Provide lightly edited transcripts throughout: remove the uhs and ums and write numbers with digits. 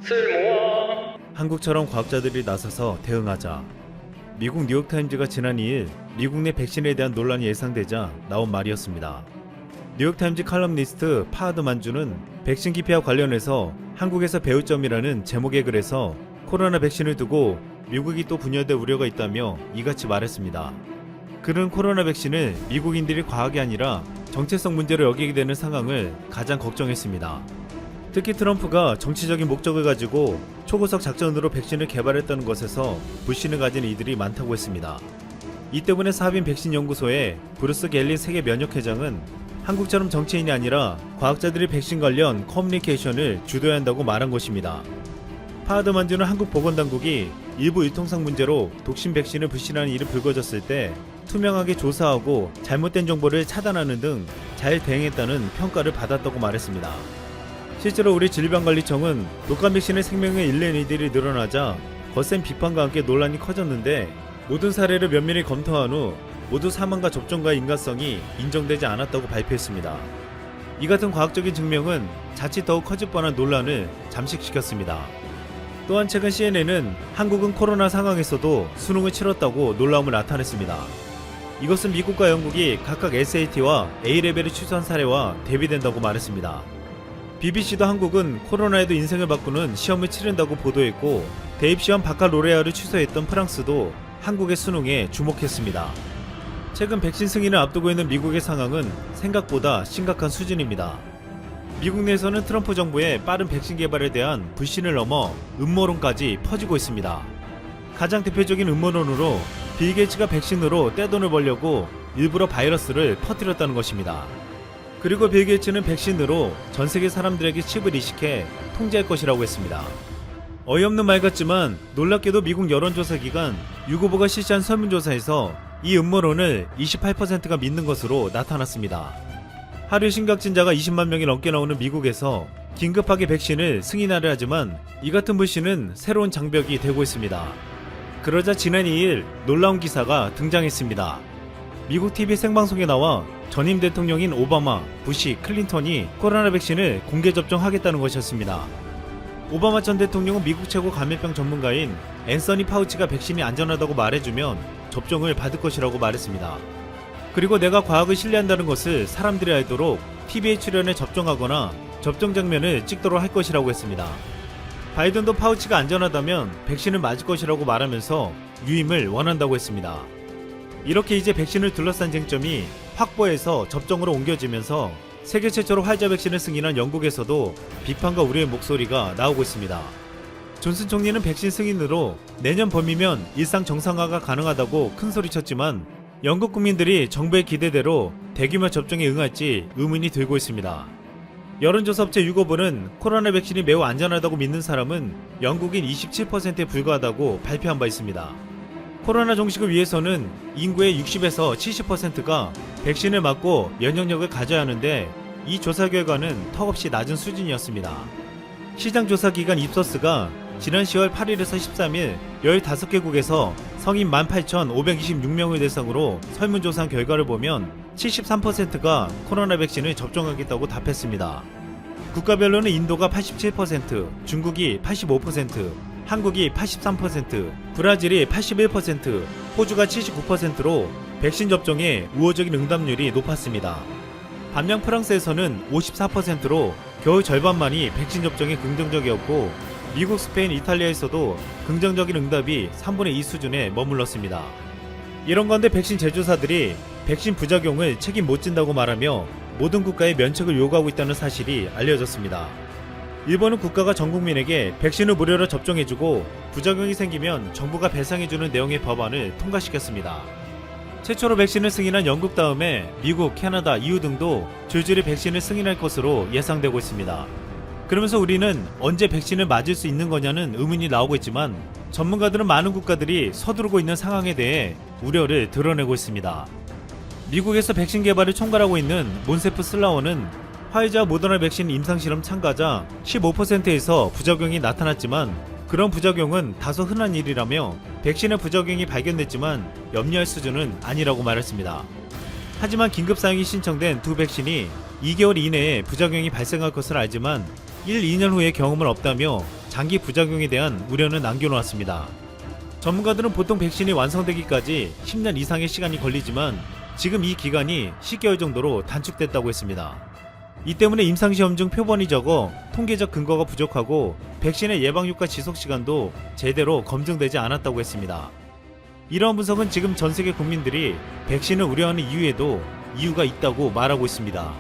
쓸모와 한국처럼 과학자들이 나서서 대응하자. 미국 뉴욕타임즈가 지난 2일 미국 내 백신에 대한 논란이 예상되자 나온 말이었습니다. 뉴욕타임즈 칼럼니스트 파하드 만주는 백신 기피와 관련해서 한국에서 배울 점이라는 제목의 글에서 코로나 백신을 두고 미국이 또 분열될 우려가 있다며 이같이 말했습니다. 그는 코로나 백신을 미국인들이 과학이 아니라 정체성 문제로 여기게 되는 상황을 가장 걱정했습니다. 특히 트럼프가 정치적인 목적을 가지고 초고속 작전으로 백신을 개발했다는 것에서 불신을 가진 이들이 많다고 했습니다. 이 때문에 사하빈 백신 연구소의 브루스 갤린 세계 면역회장은 한국처럼 정치인이 아니라 과학자들이 백신 관련 커뮤니케이션을 주도해야 한다고 말한 것입니다. 파하드 만주는 한국 보건당국이 일부 유통상 문제로 독신 백신을 불신하는 일이 불거졌을 때 투명하게 조사하고 잘못된 정보를 차단하는 등 잘 대응했다는 평가를 받았다고 말했습니다. 실제로 우리 질병관리청은 독감 백신의 생명을 잃는 이들이 늘어나자 거센 비판과 함께 논란이 커졌는데 모든 사례를 면밀히 검토한 후 모두 사망과 접종과의 인과성이 인정되지 않았다고 발표했습니다. 이 같은 과학적인 증명은 자칫 더욱 커질 뻔한 논란을 잠식시켰습니다. 또한 최근 CNN은 한국은 코로나 상황에서도 수능을 치렀다고 놀라움을 나타냈습니다. 이것은 미국과 영국이 각각 SAT와 A레벨을 취소한 사례와 대비된다고 말했습니다. BBC도 한국은 코로나에도 인생을 바꾸는 시험을 치른다고 보도했고 대입시험 바칼로레아를 취소했던 프랑스도 한국의 수능에 주목했습니다. 최근 백신 승인을 앞두고 있는 미국의 상황은 생각보다 심각한 수준입니다. 미국 내에서는 트럼프 정부의 빠른 백신 개발에 대한 불신을 넘어 음모론까지 퍼지고 있습니다. 가장 대표적인 음모론으로 빌 게이츠가 백신으로 떼돈을 벌려고 일부러 바이러스를 퍼뜨렸다는 것입니다. 그리고 빌 게이츠는 백신으로 전 세계 사람들에게 칩을 이식해 통제할 것이라고 했습니다. 어이없는 말 같지만 놀랍게도 미국 여론조사 기관 유고보가 실시한 설문조사에서 이 음모론을 28%가 믿는 것으로 나타났습니다. 하루 신각진자가 20만 명이 넘게 나오는 미국에서 긴급하게 백신을 승인하려 하지만 이 같은 불신은 새로운 장벽이 되고 있습니다. 그러자 지난 2일 놀라운 기사가 등장했습니다. 미국 TV 생방송에 나와 전임 대통령인 오바마, 부시, 클린턴이 코로나 백신을 공개 접종하겠다는 것이었습니다. 오바마 전 대통령은 미국 최고 감염병 전문가인 앤서니 파우치가 백신이 안전하다고 말해주면 접종을 받을 것이라고 말했습니다. 그리고 내가 과학을 신뢰한다는 것을 사람들이 알도록 TV에 출연해 접종하거나 접종 장면을 찍도록 할 것이라고 했습니다. 바이든도 파우치가 안전하다면 백신을 맞을 것이라고 말하면서 유임을 원한다고 했습니다. 이렇게 이제 백신을 둘러싼 쟁점이 확보해서 접종으로 옮겨지면서 세계 최초로 화이자 백신을 승인한 영국에서도 비판과 우려의 목소리가 나오고 있습니다. 존슨 총리는 백신 승인으로 내년 봄이면 일상 정상화가 가능하다고 큰소리쳤지만 영국 국민들이 정부의 기대대로 대규모 접종에 응할지 의문이 들고 있습니다. 여론조사 업체 유고보는 코로나 백신이 매우 안전하다고 믿는 사람은 영국인 27%에 불과하다고 발표한 바 있습니다. 코로나 종식을 위해서는 인구의 60에서 70%가 백신을 맞고 면역력을 가져야 하는데 이 조사 결과는 턱없이 낮은 수준이었습니다. 시장조사기관 입소스가 지난 10월 8일에서 13일 15개국에서 성인 18,526명을 대상으로 설문조사한 결과를 보면 73%가 코로나 백신을 접종하겠다고 답했습니다. 국가별로는 인도가 87%, 중국이 85%, 한국이 83%, 브라질이 81%, 호주가 79%로 백신 접종에 우호적인 응답률이 높았습니다. 반면 프랑스에서는 54%로 겨우 절반만이 백신 접종에 긍정적이었고 미국, 스페인, 이탈리아에서도 긍정적인 응답이 3분의 2 수준에 머물렀습니다. 이런 가운데 백신 제조사들이 백신 부작용을 책임 못 진다고 말하며 모든 국가에 면책을 요구하고 있다는 사실이 알려졌습니다. 일본은 국가가 전 국민에게 백신을 무료로 접종해주고 부작용이 생기면 정부가 배상해주는 내용의 법안을 통과시켰습니다. 최초로 백신을 승인한 영국 다음에 미국, 캐나다, EU 등도 줄줄이 백신을 승인할 것으로 예상되고 있습니다. 그러면서 우리는 언제 백신을 맞을 수 있는 거냐는 의문이 나오고 있지만 전문가들은 많은 국가들이 서두르고 있는 상황에 대해 우려를 드러내고 있습니다. 미국에서 백신 개발을 총괄하고 있는 몬세프 슬라워는 화이자 모더나 백신 임상실험 참가자 15%에서 부작용이 나타났지만 그런 부작용은 다소 흔한 일이라며 백신의 부작용이 발견됐지만 염려할 수준은 아니라고 말했습니다. 하지만 긴급 사용이 신청된 두 백신이 2개월 이내에 부작용이 발생할 것을 알지만 1, 2년 후에 경험은 없다며 장기 부작용에 대한 우려는 남겨놓았습니다. 전문가들은 보통 백신이 완성되기까지 10년 이상의 시간이 걸리지만 지금 이 기간이 10개월 정도로 단축됐다고 했습니다. 이 때문에 임상시험 중 표본이 적어 통계적 근거가 부족하고 백신의 예방효과 지속시간도 제대로 검증되지 않았다고 했습니다. 이러한 분석은 지금 전세계 국민들이 백신을 우려하는 이유에도 이유가 있다고 말하고 있습니다.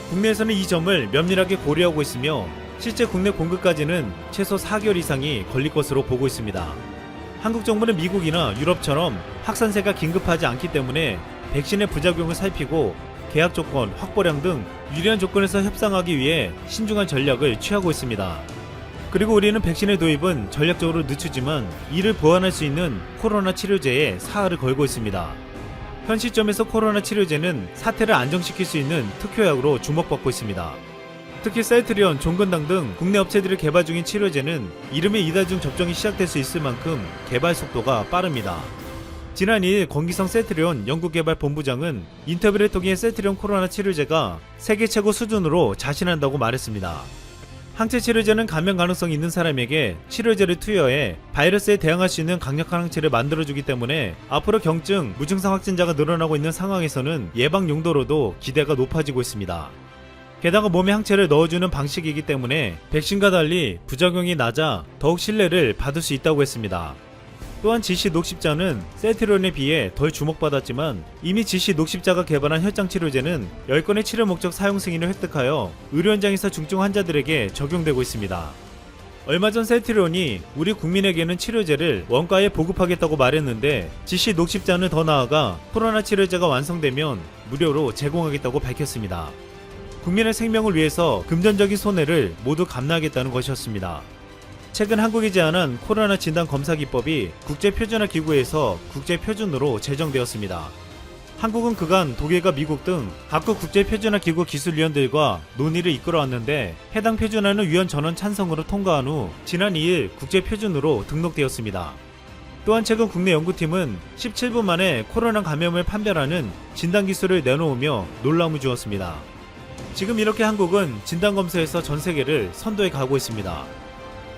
국내에서는 이 점을 면밀하게 고려하고 있으며 실제 국내 공급까지는 최소 4개월 이상이 걸릴 것으로 보고 있습니다. 한국 정부는 미국이나 유럽처럼 확산세가 긴급하지 않기 때문에 백신의 부작용을 살피고 계약 조건, 확보량 등 유리한 조건에서 협상하기 위해 신중한 전략을 취하고 있습니다. 그리고 우리는 백신의 도입은 전략적으로 늦추지만 이를 보완할 수 있는 코로나 치료제에 사활을 걸고 있습니다. 현 시점에서 코로나 치료제는 사태를 안정시킬 수 있는 특효약으로 주목받고 있습니다. 특히 셀트리온, 종근당 등 국내 업체들이 개발 중인 치료제는 이름에 이달 중 접종이 시작될 수 있을 만큼 개발 속도가 빠릅니다. 지난 2일 권기성 셀트리온 연구개발본부장은 인터뷰를 통해 셀트리온 코로나 치료제가 세계 최고 수준으로 자신한다고 말했습니다. 항체 치료제는 감염 가능성이 있는 사람에게 치료제를 투여해 바이러스에 대항할 수 있는 강력한 항체를 만들어주기 때문에 앞으로 경증, 무증상 확진자가 늘어나고 있는 상황에서는 예방 용도로도 기대가 높아지고 있습니다. 게다가 몸에 항체를 넣어주는 방식이기 때문에 백신과 달리 부작용이 낮아 더욱 신뢰를 받을 수 있다고 했습니다. 또한 GC 녹십자는 셀트리온에 비해 덜 주목받았지만 이미 GC 녹십자가 개발한 혈장 치료제는 10건의 치료 목적 사용 승인을 획득하여 의료 현장에서 중증 환자들에게 적용되고 있습니다. 얼마 전 셀트리온이 우리 국민에게는 치료제를 원가에 보급하겠다고 말했는데 GC 녹십자는 더 나아가 코로나 치료제가 완성되면 무료로 제공하겠다고 밝혔습니다. 국민의 생명을 위해서 금전적인 손해를 모두 감내하겠다는 것이었습니다. 최근 한국이 제안한 코로나 진단 검사 기법이 국제표준화기구에서 국제표준으로 제정되었습니다. 한국은 그간 독일과 미국 등 각국 국제표준화기구 기술위원들과 논의를 이끌어왔는데 해당 표준화는 위원 전원 찬성으로 통과한 후 지난 2일 국제표준으로 등록되었습니다. 또한 최근 국내 연구팀은 17분 만에 코로나 감염을 판별하는 진단기술을 내놓으며 놀라움을 주었습니다. 지금 이렇게 한국은 진단검사에서 전세계를 선도해 가고 있습니다.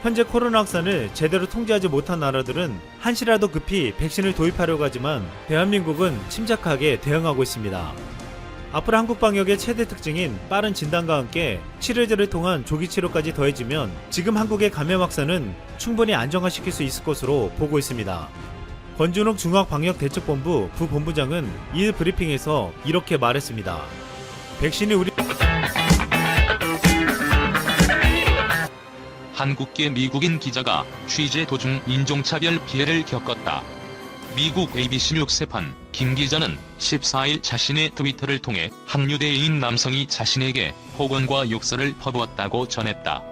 현재 코로나 확산을 제대로 통제하지 못한 나라들은 한시라도 급히 백신을 도입하려고 하지만 대한민국은 침착하게 대응하고 있습니다. 앞으로 한국 방역의 최대 특징인 빠른 진단과 함께 치료제를 통한 조기 치료까지 더해지면 지금 한국의 감염 확산은 충분히 안정화시킬 수 있을 것으로 보고 있습니다. 권준욱 중앙방역대책본부 부본부장은 2일 브리핑에서 이렇게 말했습니다. 백신이 우리 한국계 미국인 기자가 취재 도중 인종차별 피해를 겪었다. 미국 ABC 뉴스판 김 기자는 14일 자신의 트위터를 통해 한 유대인 남성이 자신에게 폭언과 욕설을 퍼부었다고 전했다.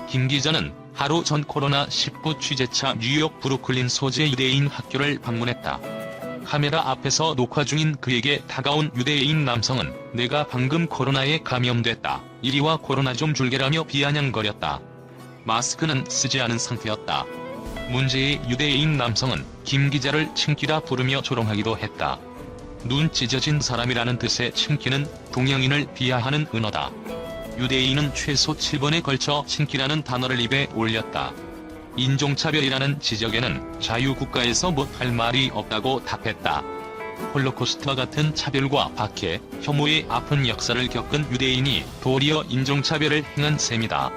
김 기자는 하루 전 코로나19 취재차 뉴욕 브루클린 소재 유대인 학교를 방문했다. 카메라 앞에서 녹화 중인 그에게 다가온 유대인 남성은 내가 방금 코로나에 감염됐다. 이리와 코로나 좀 줄게라며 비아냥거렸다. 마스크는 쓰지 않은 상태였다. 문제의 유대인 남성은 김 기자를 칭키라 부르며 조롱하기도 했다. 눈 찢어진 사람이라는 뜻의 칭키는 동양인을 비하하는 은어다. 유대인은 최소 7번에 걸쳐 칭키라는 단어를 입에 올렸다. 인종차별이라는 지적에는 자유국가에서 못할 말이 없다고 답했다. 홀로코스트와 같은 차별과 박해, 혐오의 아픈 역사를 겪은 유대인이 도리어 인종차별을 행한 셈이다.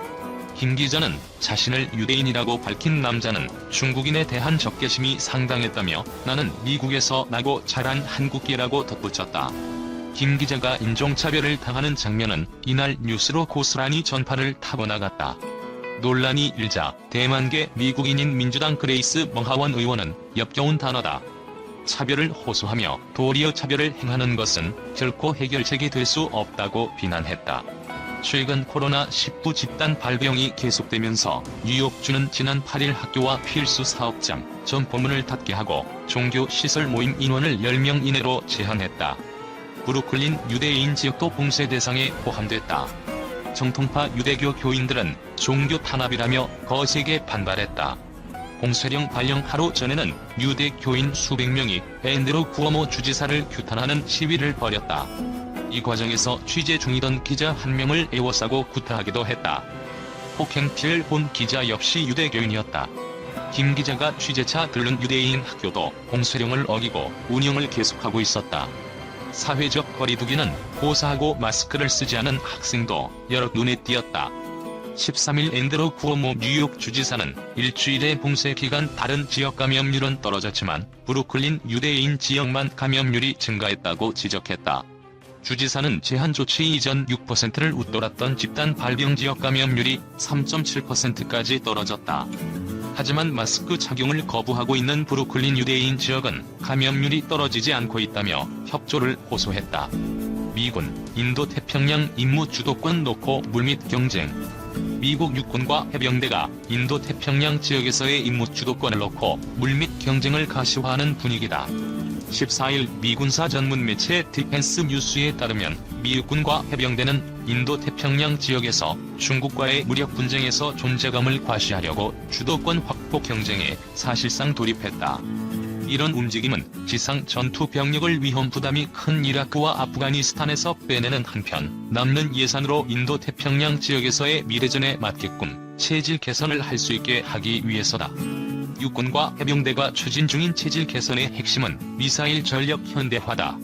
김 기자는 자신을 유대인이라고 밝힌 남자는 중국인에 대한 적개심이 상당했다며 나는 미국에서 나고 자란 한국계라고 덧붙였다. 김 기자가 인종차별을 당하는 장면은 이날 뉴스로 고스란히 전파를 타고 나갔다. 논란이 일자 대만계 미국인인 민주당 그레이스 멍하원 의원은 역겨운 단어다. 차별을 호소하며 도리어 차별을 행하는 것은 결코 해결책이 될 수 없다고 비난했다. 최근 코로나19 집단 발병이 계속되면서 뉴욕주는 지난 8일 학교와 필수 사업장, 전 본문을 닫게 하고 종교시설 모임 인원을 10명 이내로 제한했다. 브루클린 유대인 지역도 봉쇄 대상에 포함됐다. 정통파 유대교 교인들은 종교 탄압이라며 거세게 반발했다. 봉쇄령 발령 하루 전에는 유대 교인 수백 명이 앤드루 쿠오모 주지사를 규탄하는 시위를 벌였다. 이 과정에서 취재 중이던 기자 한 명을 에워싸고 구타하기도 했다. 폭행 피해를 본 기자 역시 유대교인이었다. 김 기자가 취재차 들른 유대인 학교도 공소령을 어기고 운영을 계속하고 있었다. 사회적 거리두기는 고사하고 마스크를 쓰지 않은 학생도 여러 눈에 띄었다. 13일 앤드루 쿠오모 뉴욕 주지사는 일주일의 봉쇄 기간 다른 지역 감염률은 떨어졌지만 브루클린 유대인 지역만 감염률이 증가했다고 지적했다. 주지사는 제한 조치 이전 6%를 웃돌았던 집단 발병 지역 감염률이 3.7%까지 떨어졌다. 하지만 마스크 착용을 거부하고 있는 브루클린 유대인 지역은 감염률이 떨어지지 않고 있다며 협조를 호소했다. 미군, 인도 태평양 임무 주도권 놓고 물밑 경쟁. 미국 육군과 해병대가 인도 태평양 지역에서의 임무 주도권을 놓고 물밑 경쟁을 가시화하는 분위기다. 14일 미군사 전문 매체 디펜스 뉴스에 따르면 미 육군과 해병대는 인도 태평양 지역에서 중국과의 무력 분쟁에서 존재감을 과시하려고 주도권 확보 경쟁에 사실상 돌입했다. 이런 움직임은 지상 전투 병력을 위험 부담이 큰 이라크와 아프가니스탄에서 빼내는 한편 남는 예산으로 인도 태평양 지역에서의 미래전에 맞게끔 체질 개선을 할 수 있게 하기 위해서다. 육군과 해병대가 추진 중인 체질 개선의 핵심은 미사일 전력 현대화다.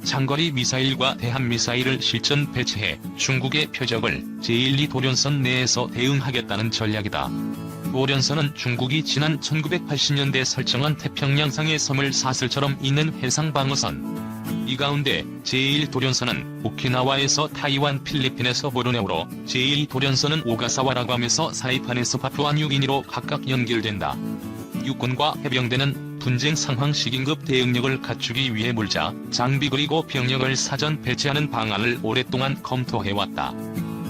장거리 미사일과 대한미사일을 실전 배치해 중국의 표적을 제1, 2도련선 내에서 대응하겠다는 전략이다. 도련선은 중국이 지난 1980년대 설정한 태평양상의 섬을 사슬처럼 잇는 해상방어선. 이 가운데 제1도련선은 오키나와에서 타이완, 필리핀에서 보르네오로, 제2도련선은 오가사와라괌에서 사이판에서 파푸아뉴기니로 각각 연결된다. 육군과 해병대는 분쟁 상황 시 긴급 대응력을 갖추기 위해 물자, 장비 그리고 병력을 사전 배치하는 방안을 오랫동안 검토해왔다.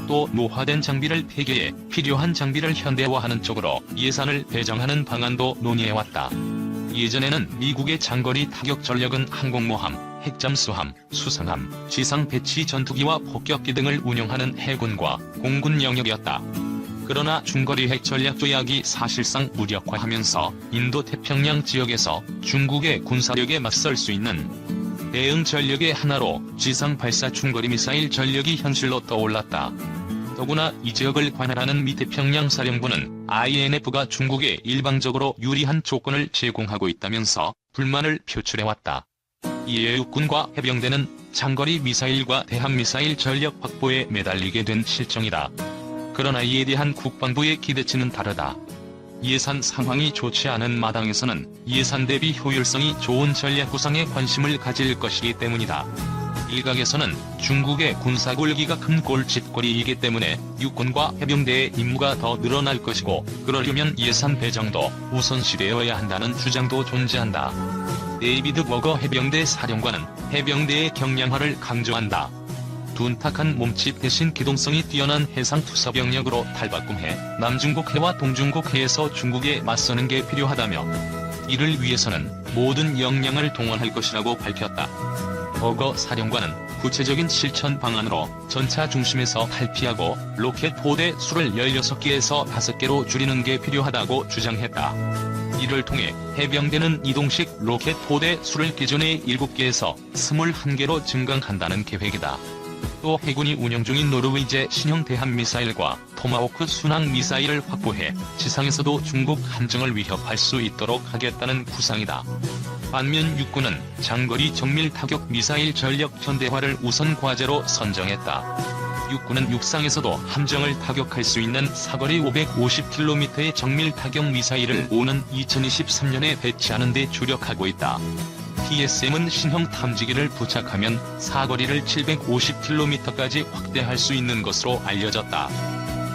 또 노화된 장비를 폐기해 필요한 장비를 현대화하는 쪽으로 예산을 배정하는 방안도 논의해왔다. 예전에는 미국의 장거리 타격 전력은 항공모함, 핵잠수함, 수상함, 지상 배치 전투기와 폭격기 등을 운영하는 해군과 공군 영역이었다. 그러나 중거리 핵 전략 조약이 사실상 무력화하면서 인도 태평양 지역에서 중국의 군사력에 맞설 수 있는 대응 전력의 하나로 지상 발사 중거리 미사일 전력이 현실로 떠올랐다. 더구나 이 지역을 관할하는 미 태평양 사령부는 INF가 중국에 일방적으로 유리한 조건을 제공하고 있다면서 불만을 표출해왔다. 이에 육군과 해병대는 장거리 미사일과 대한미사일 전력 확보에 매달리게 된 실정이다. 그러나 이에 대한 국방부의 기대치는 다르다. 예산 상황이 좋지 않은 마당에서는 예산 대비 효율성이 좋은 전략 구상에 관심을 가질 것이기 때문이다. 일각에서는 중국의 군사 골기가 큰 골칫거리이기 때문에 육군과 해병대의 임무가 더 늘어날 것이고 그러려면 예산 배정도 우선시되어야 한다는 주장도 존재한다. 데이비드 버거 해병대 사령관은 해병대의 경량화를 강조한다. 둔탁한 몸집 대신 기동성이 뛰어난 해상 투사 병력으로 탈바꿈해 남중국 해와 동중국 해에서 중국에 맞서는 게 필요하다며 이를 위해서는 모든 역량을 동원할 것이라고 밝혔다. 버거 사령관은 구체적인 실천 방안으로 전차 중심에서 탈피하고 로켓 포대 수를 16개에서 5개로 줄이는 게 필요하다고 주장했다. 이를 통해 해병대는 이동식 로켓 포대 수를 기존의 7개에서 21개로 증강한다는 계획이다. 또 해군이 운영 중인 노르웨이제 신형 대한미사일과 토마호크 순항 미사일을 확보해 지상에서도 중국 함정을 위협할 수 있도록 하겠다는 구상이다. 반면 육군은 장거리 정밀 타격 미사일 전력 현대화를 우선 과제로 선정했다. 육군은 육상에서도 함정을 타격할 수 있는 사거리 550km의 정밀 타격 미사일을 오는 2023년에 배치하는 데 주력하고 있다. TSM은 신형 탐지기를 부착하면 사거리를 750km까지 확대할 수 있는 것으로 알려졌다.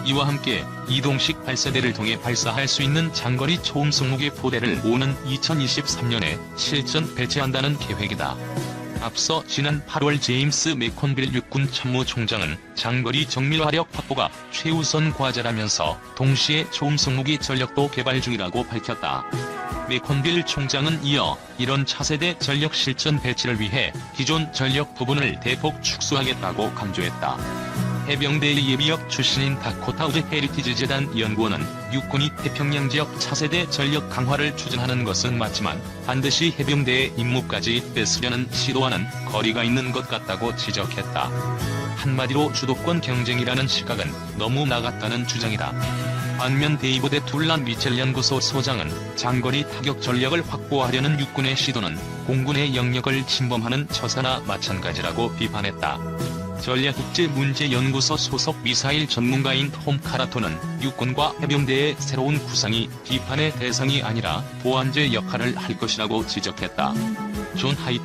이와 함께 이동식 발사대를 통해 발사할 수 있는 장거리 초음속 무기 포대를 오는 2023년에 실전 배치한다는 계획이다. 앞서 지난 8월 제임스 매콘빌 육군 참모총장은 장거리 정밀화력 확보가 최우선 과제라면서 동시에 초음속 무기 전력도 개발 중이라고 밝혔다. 매콘빌 총장은 이어 이런 차세대 전력 실전 배치를 위해 기존 전력 부분을 대폭 축소하겠다고 강조했다. 해병대 예비역 출신인 다코타 우드 헤리티지 재단 연구원은 육군이 태평양 지역 차세대 전력 강화를 추진하는 것은 맞지만 반드시 해병대의 임무까지 뺏으려는 시도와는 거리가 있는 것 같다고 지적했다. 한마디로 주도권 경쟁이라는 시각은 너무 나갔다는 주장이다. 반면 데이비드 둘란 미첼 연구소 소장은 장거리 타격 전력을 확보하려는 육군의 시도는 공군의 영역을 침범하는 처사나 마찬가지라고 비판했다. 전략국제문제연구소 소속 미사일 전문가인 톰 카라토는 육군과 해병대의 새로운 구상이 비판의 대상이 아니라 보완제 역할을 할 것이라고 지적했다. 존 하이트